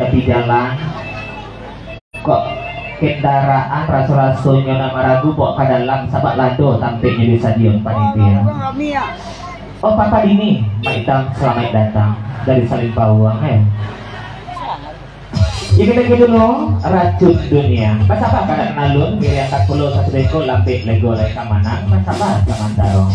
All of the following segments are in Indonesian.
Tapi jalan kok kendaraan rasul-rasulnya nama ragu kok ke dalam sahabat lado tampilnya di stadion panitia. Oh Papa Dini, Pak Itam selamat datang dari Salim Pawang ya. Ya kita dulu racun dunia. Mas apa kada kenalun biar yang 41 deko lampik lego lek kamanang mas apa zaman tarong.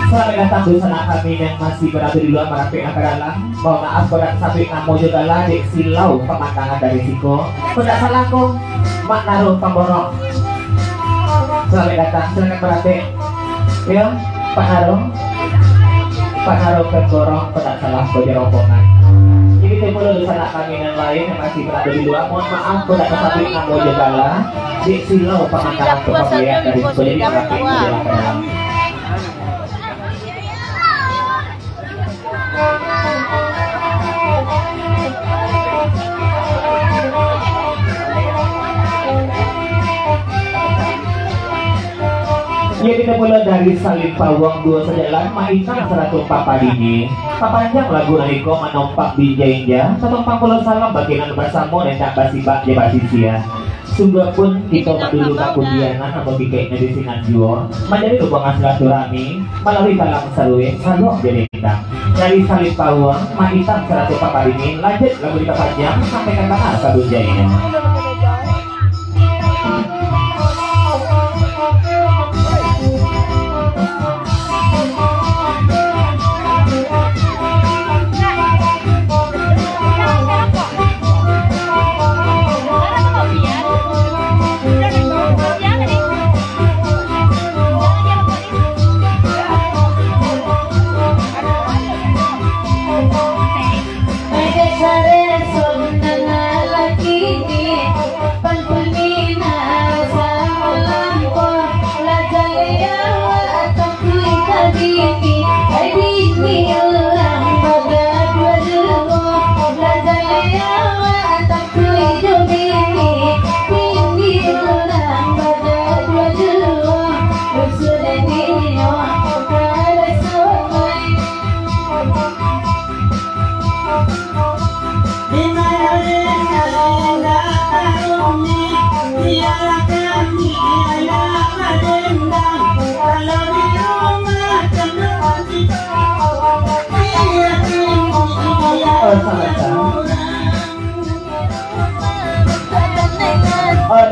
Selamat datang bersama kami yang masih berada di luar merapik ke dalam. Mohon maaf pada sabik namo juga lah dek silau pemandangan dari Siko. Tidak salah kok mak naruh pemborong. Selamat datang, silakan merapik. Ya, Pak Naruh pemborong tidak salah baju rombongan. Ini timur di sana kami yang lain yang masih berada di luar. Mohon maaf pada sabik namo juga lah dek silau pemandangan kemuliaan dari Siko di merapik ke dalam. Ya kita mulai dari Salim Pawang 2 sejalan Maitang 100 Papa Dini papanjang lagu Nariko menompak bijaynya 140 salam bagian bersama dan tak basibak ya basisia sungguh pun kita mendulu kakudianan atau bikainya di Sinanjuo menjadi hubungan silaturahmi melalui salam salue salong jadi kita dari Salim Pawang Maitang 100 Papa Dini lanjut lagu kita panjang sampai ke tengah kabujainya. Sare son na laki ni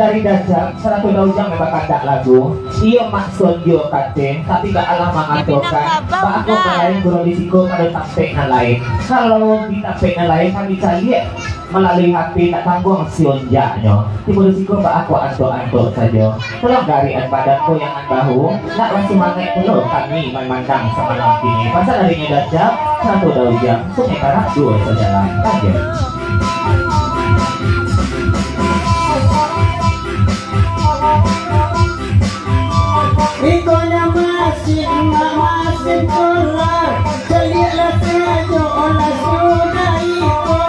dari dajak 100 daujang memang kandak lagu iya maksud yo kate tapi gak alam mengatokan pak aku ngalain guru risiko pada tampek na lain kalau di tampek na lain kami cari melalui HP tak tanggung sionjaknya tiba risiko pak aku anto saja tolong garian badanku yang bahu nak langsung mangai dulu kami memandang semalam kini pasal darinya dajak 100 daujang sungai karak 2 sejalan aja. Ikaw na masing tular Jalilah sayo olah sudah iko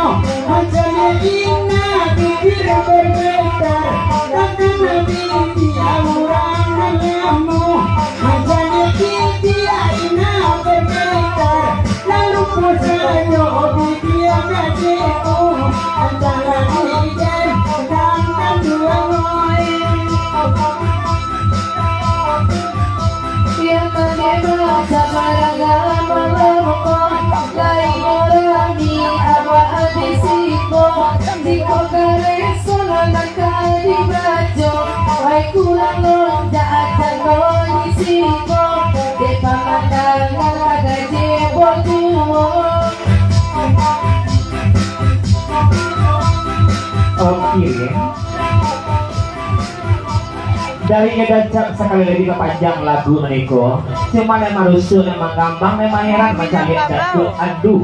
Majaliin na bibir bergetar Takkan nabiti amurang nalamu Majaliin dia ina bergetar Lalu po sayo bibir gajiku Antara hidan dan dua ngoy yang menerima sabarangan melomong lain orang di awal risiko risiko kereso lalang kali bajo wai kurang lonjak acan risiko de pamandangan laga jebol tuwo Oke dari ngedajak sekali lagi kepanjang lagu meniko cuma memang rusuh memang gampang memang heran mencari dadu aduh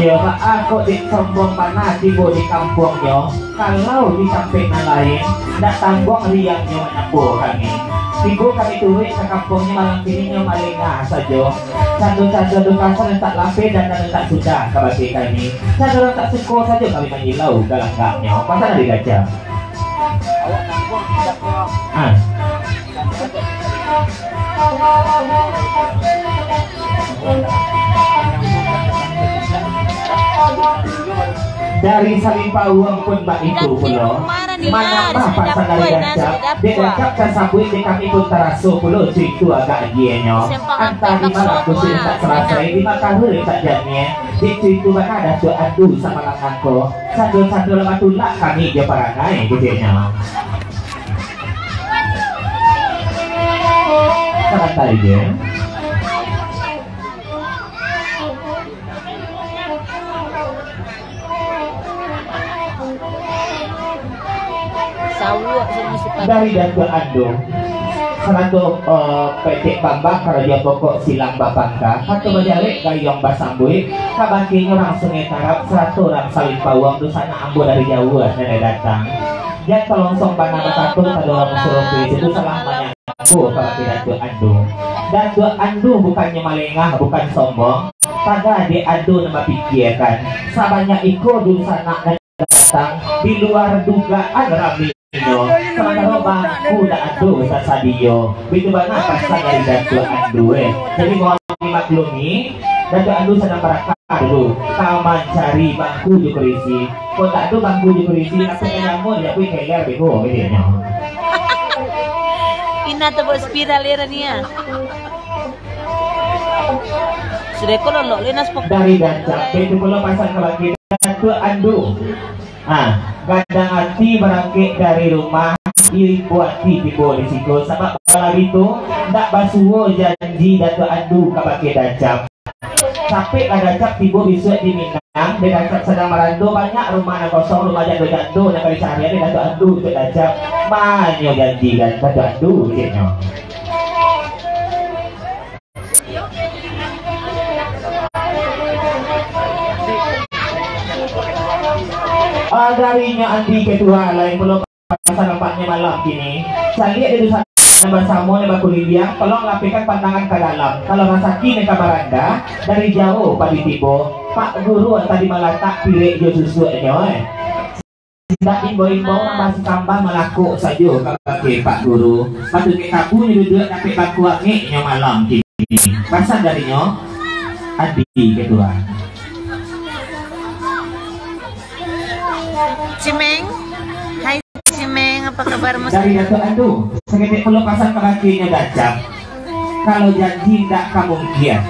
iya pak aku di sombong panas tiba di kampungnya kalau di samping lain tidak tanggung riangnya menyebut kami tiba kami turun ke kampungnya malam kininya malingah saja satu-satu kasar tak lapis dan tak sudah kebagi kami satu tak suka saja kami menyilau galak-galaknya pasal dari gajah dari saling pawang pun mbak itu pulau mana mah pasal dari dajak di dajak kasabui di kami pun terasu pulau itu agak gienyo antara di mana aku sih tak selesai di maka hari tak jadinya di itu maka ada doa adu sama langangko satu-satu lama tulak kami dia parangai gedenya sangat tadi ya dari Dato' Ando satu PT Bambang Karaja Pokok Silang Bapangka satu bajalik gayong basambui kabakinya orang sungai tarap 100 orang saling pawang tu sana ambo dari jauh nenek datang dan tolongsong panama satu ada orang suruh itu salah banyak aku kabaki Dato' Ando Dato' Ando bukannya malengah bukan sombong pada di Ando nama pikirkan sabanyak iko dulu sana datang di luar dugaan rami sementara bangku tak adu sasadio itu banget pasal dari Dato' Ando jadi mohon dimaklumi Dato' Ando sedang merakam dulu taman cari bangku juga isi kok tak ada bangku juga isi tapi nyamuk ya pun kayak bego bedanya ina tebak spiral ya Rania sudah kalau lo lenas pokok dari dajak itu belum pasal kebagi Dato' Ando kadang hati berangkit dari rumah buat tiba di situ sebab kalau itu tak basuh janji Dato' Ando kabaki dajak tapi dajak tiba besok di Minang di dajak sedang merantau banyak rumah yang kosong rumah Dato' Ando yang kali cari di Dato' Ando untuk dajak banyak janji kan Dato' Ando kayaknya darinya Andi kedua lain belum pasal nampaknya malam kini saya lihat itu bersama dengan kuliah tolong lapikan pandangan ke dalam kalau masaki mereka baranda dari jauh padi tibo Pak Guru tadi meletak pilih jo susunya tidak imbau-imbau masih tambah melaku saja kakak Pak Guru patut kita punya duduk tapi baku angiknya malam kini pasal darinya Andi kedua Cimeng, hai Cimeng, apa kabar mas? Dari Dato' Ando, sekedip perlu pasang kakinya dajak. Kalau janji tidak kemungkinan,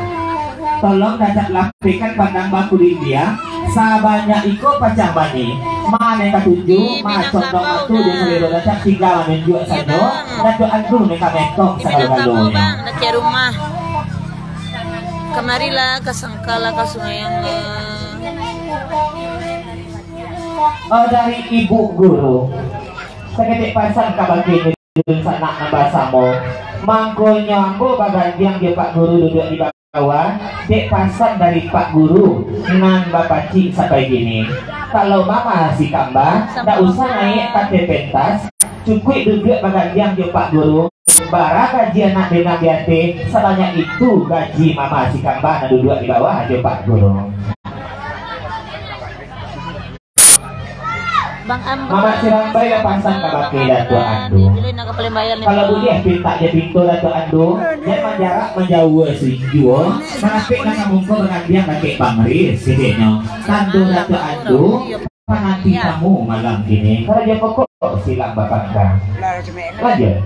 tolong dajak lapikan pandang baku di dia. Sabanyak iko pacang bani mana yang ketujuh macam dong tu dia seliru datang tiga menunjuk sano dan tu andu nih kametong Kamu bang, nak rumah. Kemarilah ke Sangkala ke Sungai yang dari ibu guru seketik pasang kabagi sana nambah mo mangko nyambo bagantiang dia Pak Guru duduk di bawah dek pasang dari Pak Guru nan Bapak Cik sampai gini kalau mama si kamba tak usah naik kate pentas cukup duduk bagantiang dia Pak Guru bara gaji anak dengan biate sebanyak itu gaji mama si kamba dan duduk di bawah dia Pak Guru. Bang Ambo. Mama Cirambai yang pasang kabaki Datu Andu. Kalau boleh pinta dia pintu Datu Andu, dia menjarak menjauh sejuo, menapik nak mungko dengan dia kakek Bangris, sidenya. Tandu Datu Andu, pananti kamu malam ini. Kalau dia pokok silang bapak kan. Lanjut.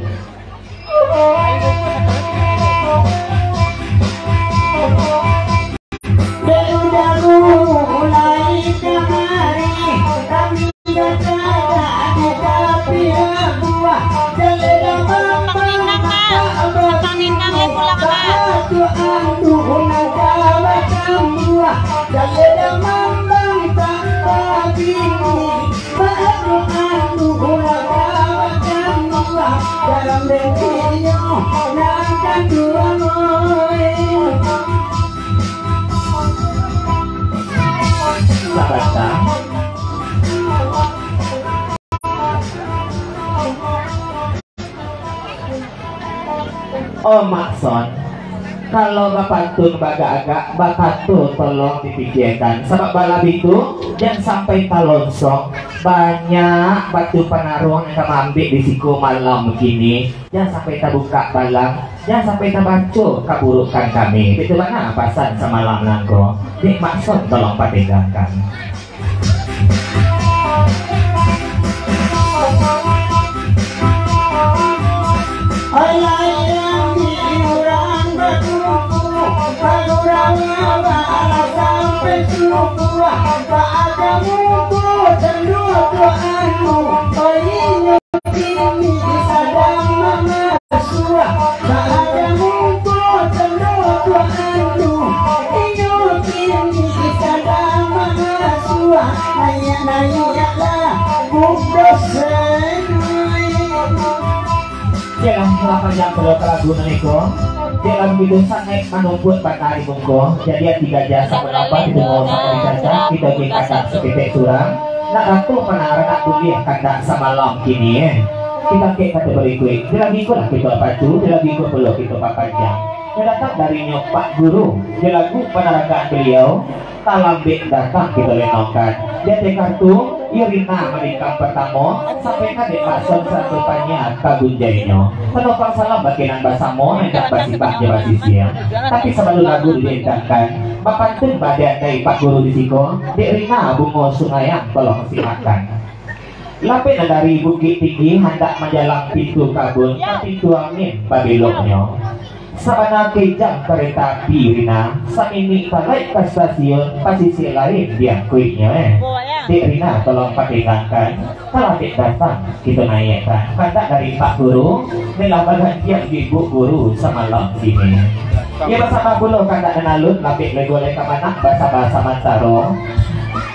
Oh Makson, kalau Bapak Tun baga agak Bapak Tun tolong dipikirkan sebab balap itu jangan sampai talonsong banyak batu penarung yang ambil di siku malam begini jangan sampai terbuka balang jangan sampai terbaca keburukan kami itu mana pasan semalam nangko Dik Makson tolong patinggalkan. Jangan kelapa yang perlu keraguan itu. Jangan begitu sangat menumput bakari mungko. Jadi 3 jasa berapa itu mau sama dicaca kita kata sekitar surang. Nak ratu penara nak boleh kata semalam kini. Kita kata berikut. Dia lagi lah kita pacu. Dia lagi perlu kita papanjang. Dia datang dari Pak Guru. Dia lagu penaragaan beliau. Talambik datang kita lenongkan. Dia kartu. Irina menikah pertama sampai kadek Makson sertupanya kagunjainya penopang salam bagian basamo hendak basibah jabasisia tapi sebelum lagu diendangkan Bapak Tun badan dari Pak Guru di siko Dek Rina bungo sungayang tolong silakan lapin dari bukit tinggi hendak menjalang pintu kabun pintu angin babeloknya sabana kejang kereta api Rina samini balik ke stasiun pasisi lain dia kuitnya Dek Rina tolong patinggalkan kalau Dek datang kita naikkan kata dari Pak Guru dalam bagian ibu guru semalam ini ya bersama bulu kata nalut lapik legolek kemana bahasa-bahasa mantaro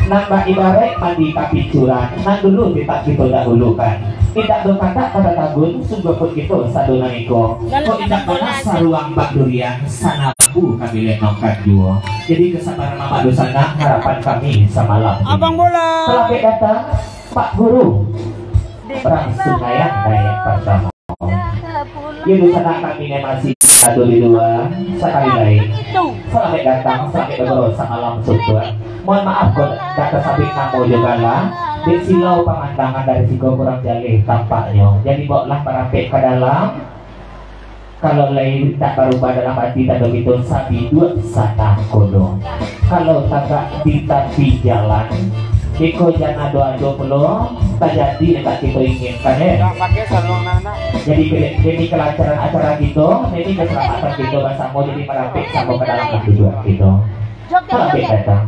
nambah ibarat mandi kapi curan nah dulu kita dahulukan tidak berkata pada tagun sungguh pun itu sadona iko kok tidak pernah saruang Pak Durian sanabu kami lenongkan juo jadi kesabaran Mama Dosana harapan kami semalam Abang bola setelah datang Pak Guru perang sungayan naik pertama ya Dosana kami masih satu di dua sekali lain sampai datang sampai berdoa semalam super mohon maaf kok kata sabik namo juga lah di silau pemandangan dari siku kurang jalih tampaknya jadi bawalah merapik ke dalam kalau lain tak berubah dalam hati tak begitu sabi dua sana kodo kalau tak di tepi jalan Iko jana doa 20 tak jadi dekat kita inginkan ya jadi kelancaran acara gitu jadi keselamatan gitu bersama jadi merapik sama ke dalam tujuan gitu merapik datang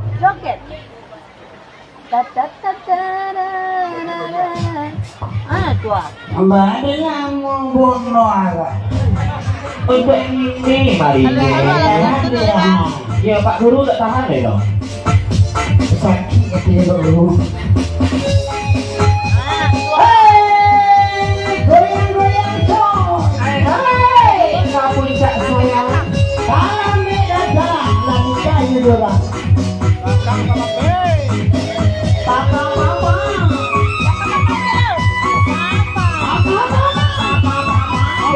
tua. Mbak ada yang membunuh agak. Untuk ini mari. Ya Pak Guru tak tahan deh dong. Sakit katanya dulu. Goyang-goyang dong. Hai, kamu cak saya. Salam beda jalan, lagi kayu doang.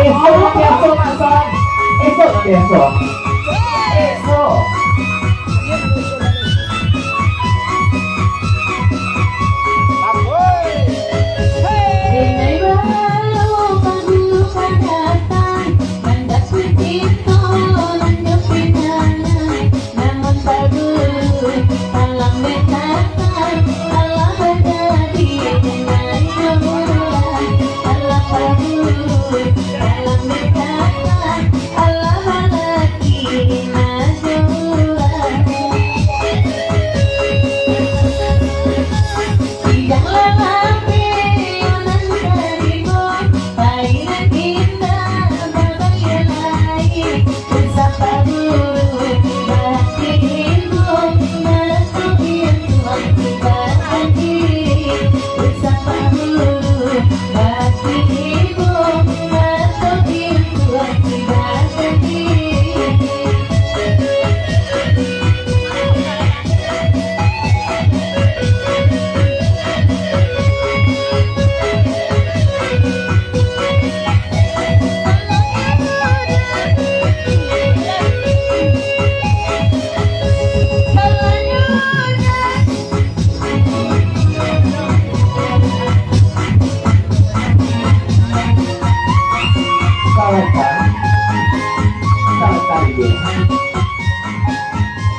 Esok masak. Esok besok. Esok.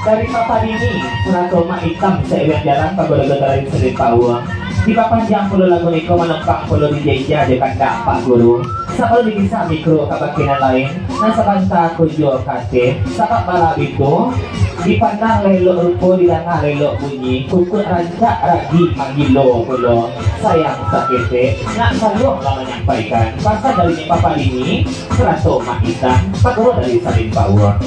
Dari papan ini, surat koma hitam seiring jalan pagoda dari Senin Pawang. Di papan jam puluh lagu niko menempang puluh di jeja di kandang Pak Guru. Sakal bisa mikro kabakinan lain, nasa banta kujo kate, sakat malam itu, dipandang lelo upo dilana lelo bunyi, kuku rancak ragi manggilo pulo. Sayang sakete, nak salong lama menyampaikan. Pasal dari papan ini, surat koma hitam, Pak Guru dari Senin Pawang.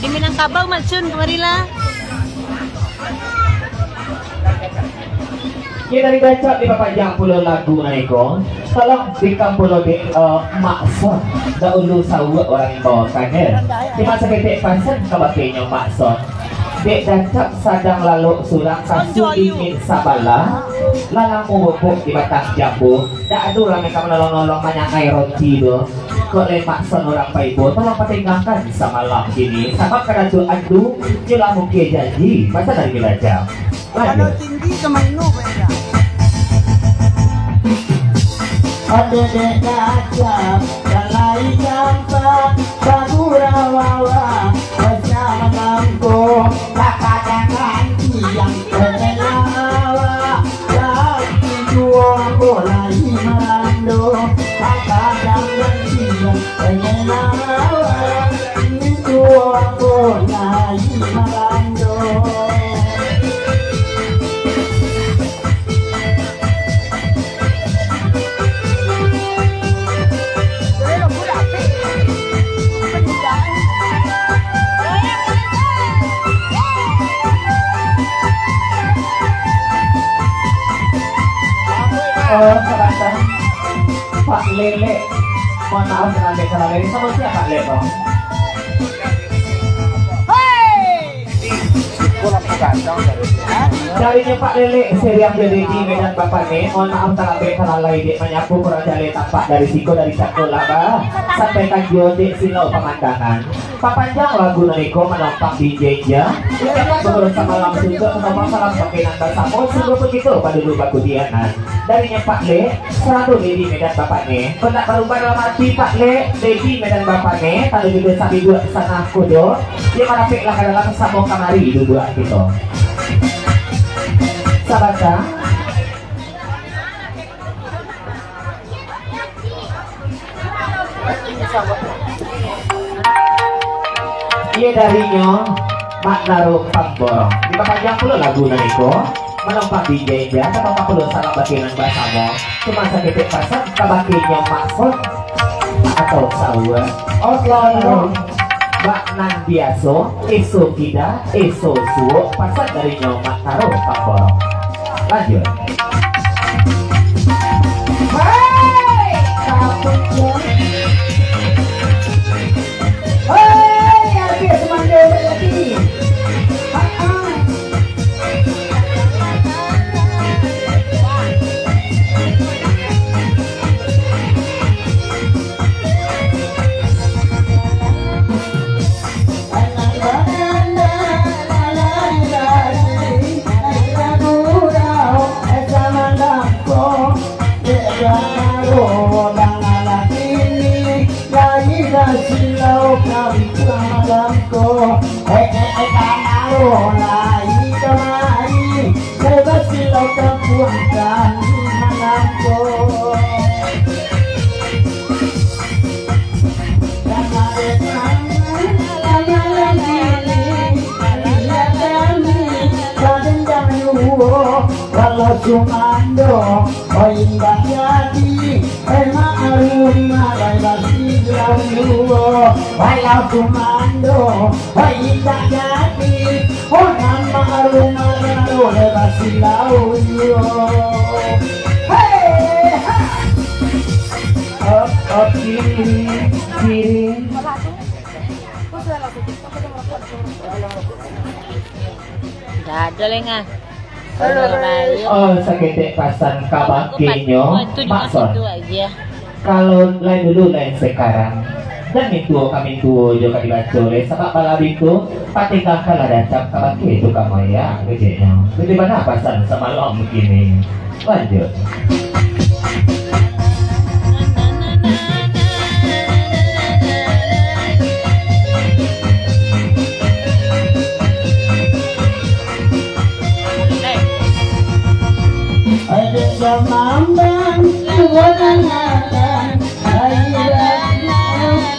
Di Minangkabau malsun kemarila. Kita dibaca di papajang pulau lagu naiko. Tolong di kampulo di makson. Dahulu sawa orang yang bawa kaner. Di masa ketik pasan kabakinya makson. Dek dacap sadang lalu surang kasu ingin sabala. Lalang mubuk di batang jambu. Dak adu ramai kamu nolong-nolong manyakai roti do. Kok lemakson orang paibo. Tolong patinggalkan samalam kini. Sabab karena tu adu. Jula mungkin janji. Masa dari belajar. Kalau tinggi kemana beda? Ada dek dacap, kalai campak, bagura wawa, bersama nangko, kakak yang kenawa lagi dua mulai mando kadang siang kenawa dua mulai mando. Sebentar, Pak Lele, mohon maaf dengan deklarasi ini sama siapa Pak Lele? Darinya Pak Lele, seriang jadi di Medan Bapak nih, mohon maaf tangan bekal lain di menyapu kurang jale tampak dari Siko dari Cakola bah, sampai Tanjung di Silau Pemandangan. Papanjang lagu Niko menompak di Jenja, menurut sama langsung ke nomor salam pemimpinan bersama sungguh begitu pada dulu baku dianan. Darinya Pak Le, 100 di Medan Bapak nih, pendak berubah dalam arti Pak Le, di Medan Bapak nih, tadi juga sambil dua sana kudo, dia merapik lah dalam sambung kamari dulu gitu. Sahabat iya darinya maknaru pamborong di panjang puluh lagu naniko menompak di Jenja atau 40 salam bagian bersama cuma sakit pasang kabakinya maksud atau sawa outlaw baknan biaso isu kita isu suwo pasang darinya maknaru pamborong lanjut. Hei, kaputnya. Hei, habis mandi lagi. Silau kami malamku, kanaro lagi kemari, bebas silau kepuangkan malamku. Kalau cumando, oh indah jadi, emak aruma basi jauh. Walau cumando, oh indah jadi, oh nama aruma basi jauh. Hey, up kiri. Ada lengan. Oh, sakit pasan kabakinyo, Makson. Kalau lain dulu lain sekarang. Dan itu kami tuh juga dibaca oleh sebab malam itu patika kalah datang kabaki itu kamu ya, kejadiannya. Jadi mana pasan sama lo begini. Lanjut. Mamban suwangan airana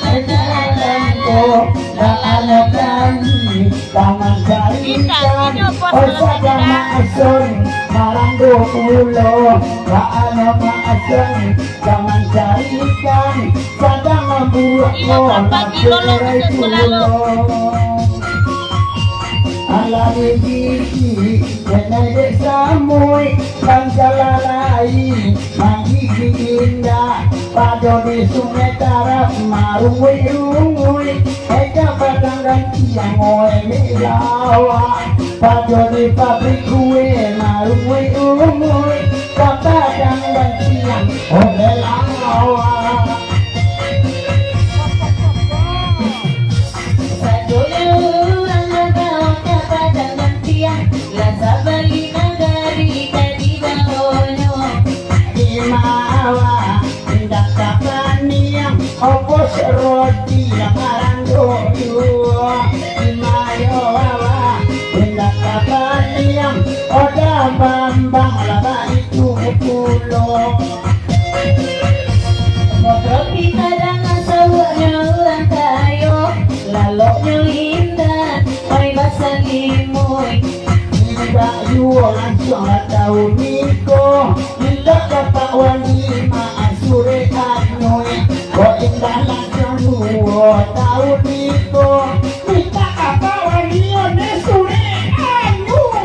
ejalanko baano kami taman kaitan o sada maason maranggo ulo baano maason taman kaitan sada mabuak mo nakiray ulo alami gigi kenai samui pancalalai magiging indah pado di sungai tarap marungui eka patanggan siang oe milawa pado di pabrik kue marungui kapatanggan siang oe lawa. Opo roti yang marando dua mayo wawa tindak kapani Bambang laba itu pulau. Ngobrol kita dengan sawahnya orang kayo, laloknya indah, ay basa limoy. Tidak jual langsung tahu niko, tidak dapat wani maasure kanyoy. Kau indah langsung jual tahu niko, tidak dapat wani onesure kanyoy.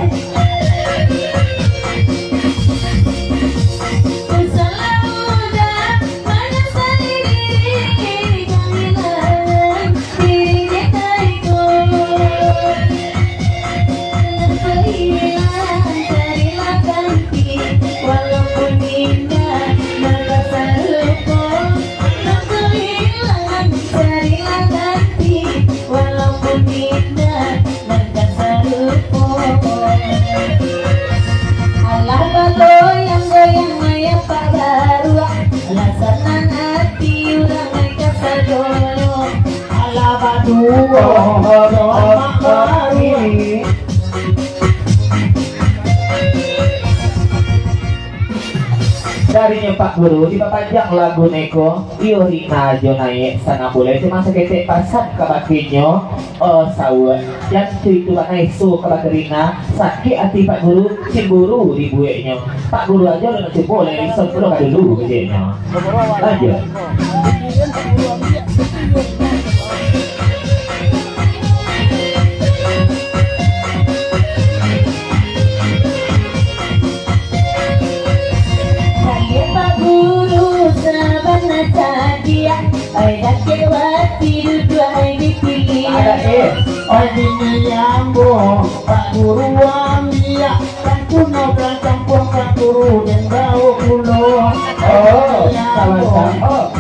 Darinya Pak Guru dipapajang lagu neko Iori najo naik sana boleh cuma seketik pasan kabakinyo sawa yang itu Pak Naisu kabakerina sakit hati Pak Guru cemburu di bueknya Pak Guru aja udah masih boleh risau dulu dulu kejadiannya aja. Oi bini yambo, Pak Guru wambia, kan kuno kan campur Pak Guru dan bau kulo. Oh, sama-sama.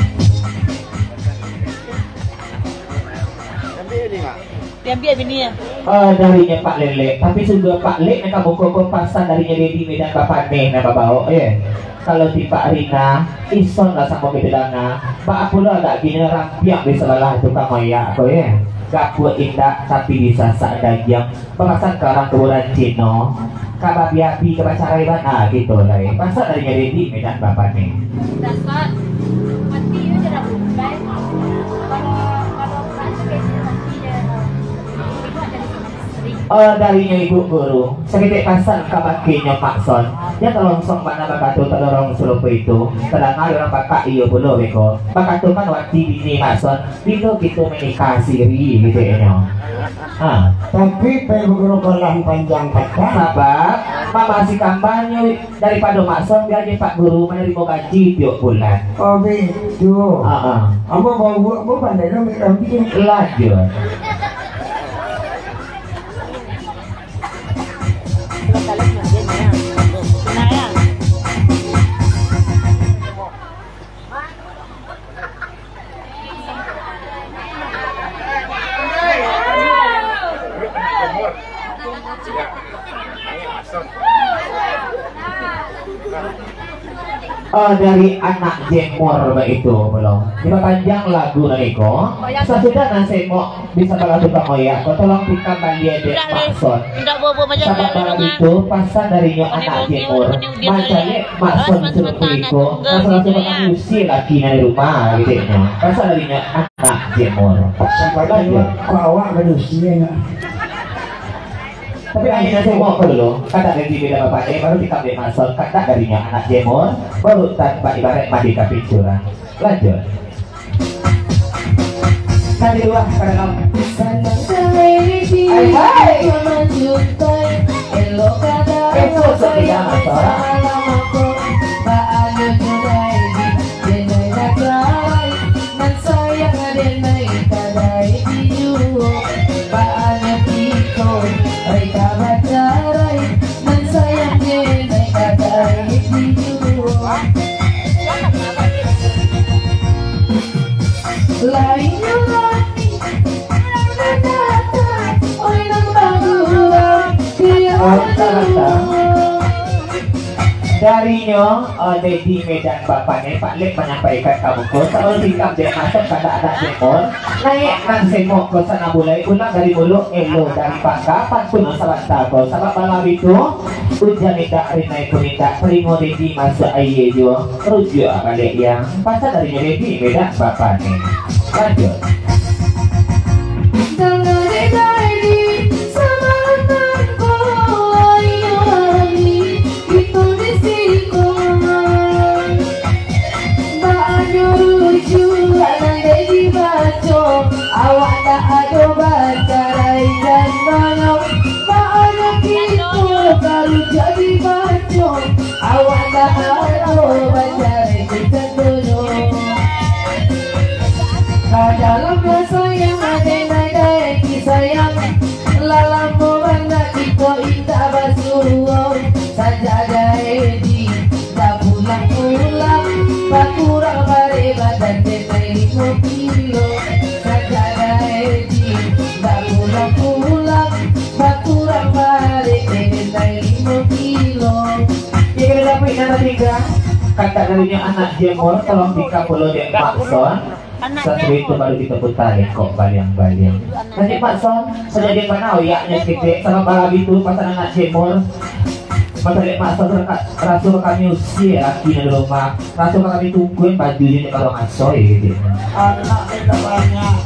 Diambil bini ya. Darinya Pak Lele, tapi sudah Pak Lele mereka buku pasan darinya Dedi Medan Bapak Neh nama bawa, kalau di Pak Rina, ison lah sama bedana, Pak Apolo agak gini rampiak di selalah tukang maya aku gak buat indah tapi bisa sadajang pemasan karang keburan Cino, kababi-abi kebacarai mana gitu lah pasan darinya Dedi Medan Bapak Neh. Dasar mati itu tidak bukan kalau darinya Ibu Guru sekitar pasan kabakinya Pak Son dia telongsong mana bakatu terdorong seluruh itu terang orang bakak iyo belum beko bakatu kan waktu bini Pak Son itu gitu menikah siri gitu ya Tapi Pak Guru kolam panjang kata. Sabab Mama si kampanye daripada Mak Son biar Pak Guru menerima gaji tiap bulan. Oh begitu. Apa bawa pandai lo mikir lanjut. Dari anak jemur itu belum. Lima panjang lagu naniko. Sesudah nanti mau bisa kalau tukang moya. Kau tolong pikan bandia dek Makson. Sahabat barang itu pasan darinya anak jemur. Macamnya Makson seperti itu. Masalah cuma kami usia lagi dari rumah gitu ya. Pasan darinya anak jemur. Sampai lagi kau awak berusia nggak? Tapi akhirnya saya mau apa dulu? Kata dari beda bapaknya baru kita beli masuk. Kata darinya anak jemur baru tanpa ibarat mandi kapit curang. Lanjut. Tadi dua pada kamu. Sanang kali hai menjuntai elok kata saya salam aku baano junai di denai nakrai man sayang denai kadai diu baano tiko ay kabacarai man sayang denai kadai diu lain darinya Dedi Medan bapaknya Pak Lek menyampaikan kamu ko kalau sikap dia masuk kata anak semon naik nang semok ko sana mulai ulang dari mulut elo dari pangka pun sahabat tako sahabat malam itu ujian tidak rinai pun tidak primo Dedi masuk aye jo rujuk balik yang pasal darinya Dedi Medan bapaknya lanjut. Awak tak ada baca dan banyak makna itu baru jadi baca. Awak tak ada baca dan banyak. Dalam rasa yang ada kisah yang lalang berwarna kita indah basuh saja jadi tak pulang bakurang bare badan tetai 5 kilo. Bakurang balik dari 5 kilo. Jika dapat yang ketiga kata darinya anak jemur tolong dikapul dia Makson. Satu itu baru kita putar kok baliang-baliang. Nanti Makson sudah dia panau ya kita sama balap itu pasal anak jemur. Masa dia Makson rasul kami usia laki di rumah. Rasul kami tungguin bajunya kalau ngasoy gitu. Anak kita banyak.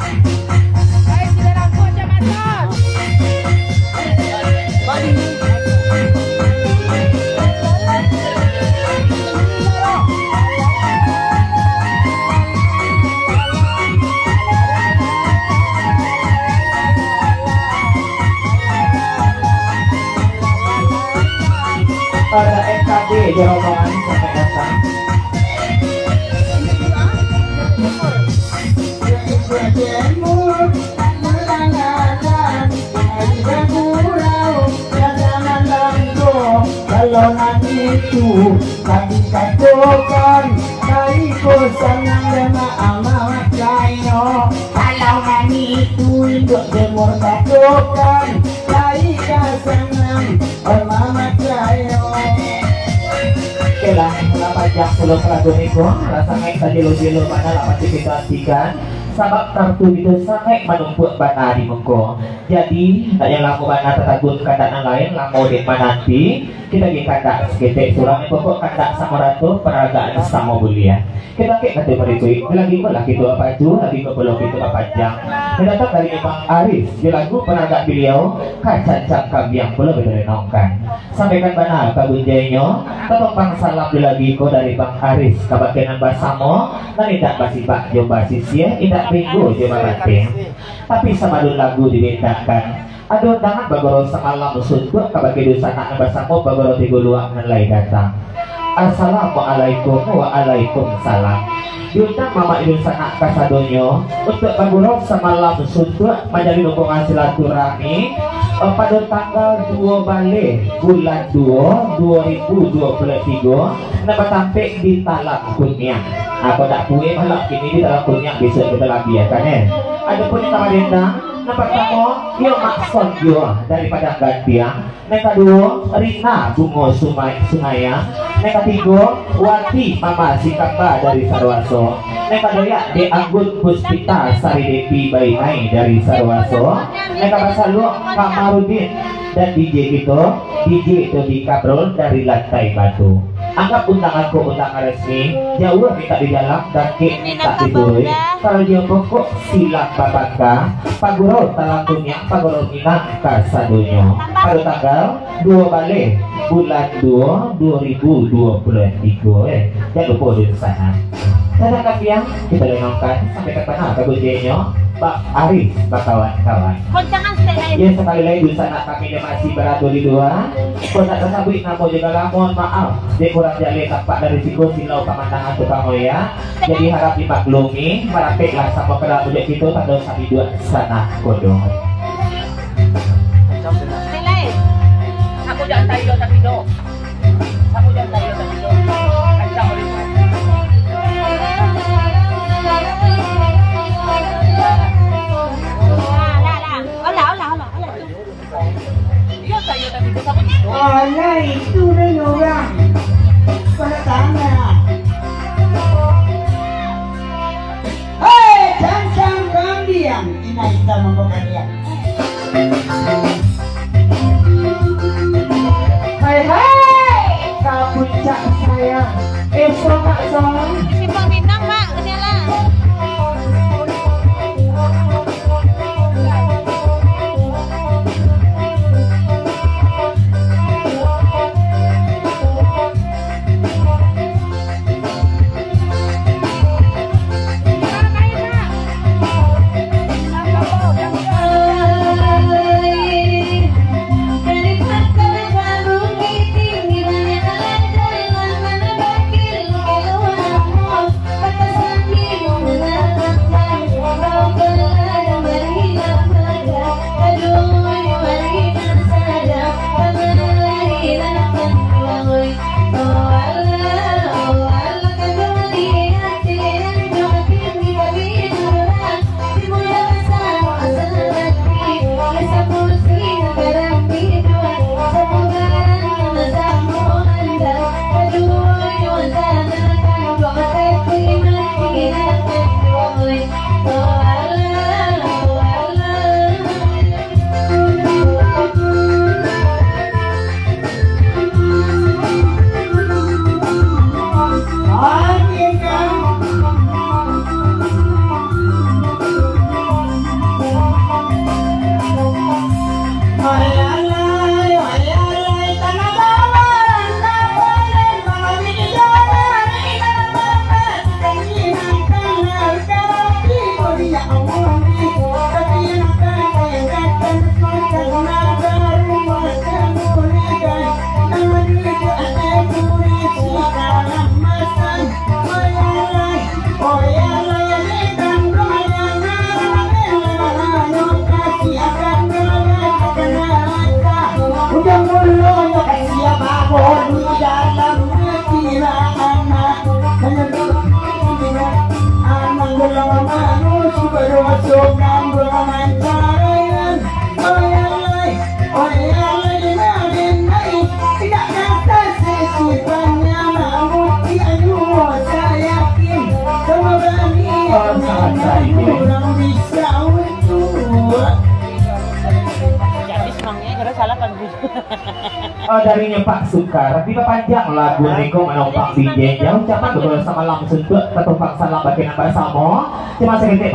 Pada SKD di rombongan sampai datang. Kalau nanti itu kami katakan dari kosan yang lama amat lainnya. Kalau nanti itu untuk jemur katakan dari kosan yang amat lainnya. Oke lah, 8 jam 10 lagu niko rasanya tadi lo mana lapan dikitasikan sabab kartu itu sangat menumpuk bana di mengko. Jadi tak yang lamu bana tertakut kandang lain lamu di nanti kita di kandang seketik surang pokok kandang sama ratu peragaan sama bulia. Kita kata berikut lagi pula kita apa itu lagi ke belum itu apa jam. Datang dari Bang Aris di lagu peragaan beliau kacang kambiang pula nongkan. Sampaikan bana kabunjainya tetap salam lagi ko dari Bang Aris kabakenan basamo dan tidak basi pak jomba sisia tidak minggu jomba batin tapi sama dulu lagu dibedakan aduh tangan bagoro semalam suntuk kabake dosa nak basamo bagoro tiga luang nilai datang. Assalamualaikum waalaikumsalam. Yudha mama idul sanak kasadonyo untuk bagoro semalam suntuk menjadi hubungan silaturahmi pada tanggal 2 Bale bulan 2 2023 dapat sampai di Talak Kunyang. Aku tak punya malam ini di Talak Kunyang bisa kita lagi ya kan ada pun sama dendang nampak kamu yo Makson yo daripada gantiang. Yang kedua Rina Bungo Sungaya. Yang ketiga Wati Mama Sikamba dari Sarwaso. Yang kedua De Anggun Puspita Sari Devi Baimai dari Sarwaso. Yang kedua Kamarudin dan DJ itu DJ Dodi Kabrol dari Lantai Batu. Anggap undanganku undangan resmi jauh minta di dalam dan minta diturui kalau dia pokok silang babaka paguro talangkunya paguro minang kasadonyo pada tanggal 2 Bale bulan 2 2023 jangan lupa di sana. Saya yang kita lenongkan sampai ke mana kabujenya Pak Arif kawan-kawan. Ya sekali lagi di sana kami masih berada di dua. Kota tersebut namun juga mohon maaf dia kurang jali tampak dari siku silau pemandangan tukang ya. Jadi harap dimaklumi merapiklah sama kedal budek itu pada kami dua sana kodong. Aku jangan tayo tapi do. Aku jangan tayo tapi do. Kancang oleh Wala itu na orang. kita membuka dia. Hai hai, kapuncak sayang. Esok kak son. Simpang bintang Pak, kenyala. Darinya Pak Sukar, tiba panjang lagu Niko menopang di jenjang ucapan bersama langsung ke ketumpang salam bagian bersama cuma sedikit